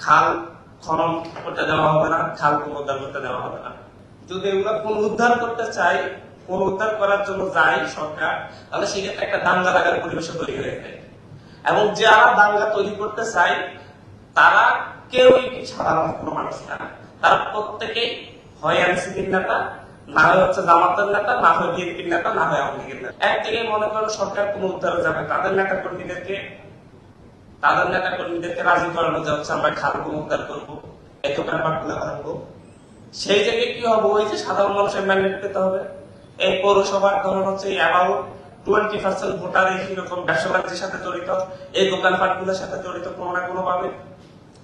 খাল খনন করতে দেওয়া হবে না, খাল পুনরুদ্ধার করতে দেওয়া হবে না। যদি এগুলো পুনরুদ্ধার করতে চাই, পুনরুদ্ধার করার জন্য যাই সরকার, তাহলে সেক্ষেত্রে একটা দাঙ্গা লাগার পরিবেশ তৈরি হয়ে যায়। এবং যারা দাঙ্গা তৈরি করতে চাই তারা কেউই সাধারণ কোনো মানুষ না, তারা প্রত্যেকেই হয় এনসিপির নেতা, না হয় হচ্ছে জামাতের নেতা, না হয় বিএনপির নেতা, না হয় আওয়ামী লীগের নেতা। একদিকে মনে করো সরকার পুনরুদ্ধারে যাবে, তাদের নেতা কর্মীদেরকে রাজি করানো যাচ্ছে আমরা খাল পুনরুদ্ধার করবো, এই দোকানপাটগুলো ভাঙবো। সেই জায়গায় কি হবে, ওই যে সাধারণ মানুষের ম্যান্ডেট পেতে হবে। এই পৌরসভার ধরুন হচ্ছে অ্যাবাউট 20% ভোটার এইরকম ব্যবসা বাণিজ্যের সাথে জড়িত, এই দোকানপাটগুলোর সাথে জড়িত কোনো না কোনো ভাবে।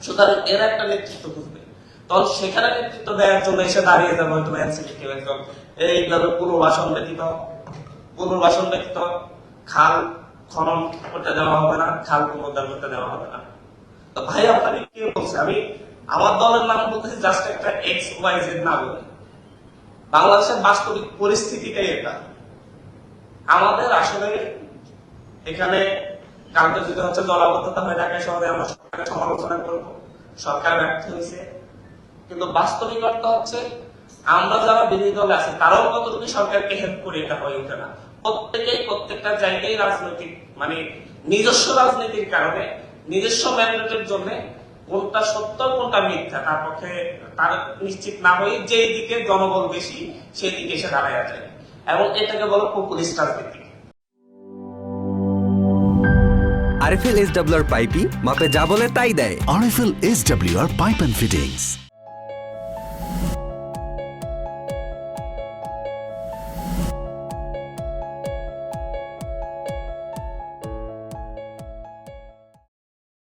সুতরাং এরা একটা নেতৃত্ব খুঁজবে, তখন সেখানে নেতৃত্ব দেওয়ার জন্য এসে দাঁড়িয়ে যাবে হয়তো এনসিপি কেউ একজন, এইভাবে পুনর্বাসন ব্যতীত খাল খনন করতে দেওয়া হবে না, খাল পুনরুদ্ধার করতে দেওয়া হবে না। তো ভাই আপনাকে কে বলছে? আমি আমার দলের নাম বলতেছি জাস্ট একটা XYZ না বলে। বাংলাদেশের বাস্তবিক পরিস্থিতিটাই এটা। আমাদের আসলে এখানে কালকে যদি হচ্ছে জলাবদ্ধতা হয় ঢাকা শহরে, আমরা সরকারের সমালোচনা করবো, সরকার ব্যর্থ হয়েছে, কিন্তু বাস্তবিক অর্থ হচ্ছে আমরা যারা বিরোধী দলে আছি তারাও কতটুকু সরকারকে হেল্প করে, এটা হয়ে ওঠে না। প্রত্যেকেই প্রত্যেকটা জায়গায় রাজনৈতিক মানে নিজস্ব রাজনীতির কারণে, নিজস্ব ম্যান্ডেটের জন্য কোনটা সত্য কোনটা মিথ্যা তার পক্ষে তার নিশ্চিত না হয়ে যেই দিকে জনবল বেশি সেই দিকে এসে দাঁড়ায় যায়, এবং এটাকে বলো পপুলিস্ট রাজনীতি। আরএফএল SWR পাইপই মাপে যা বলে তাই দেয়। RFL SWR pipe and fittings.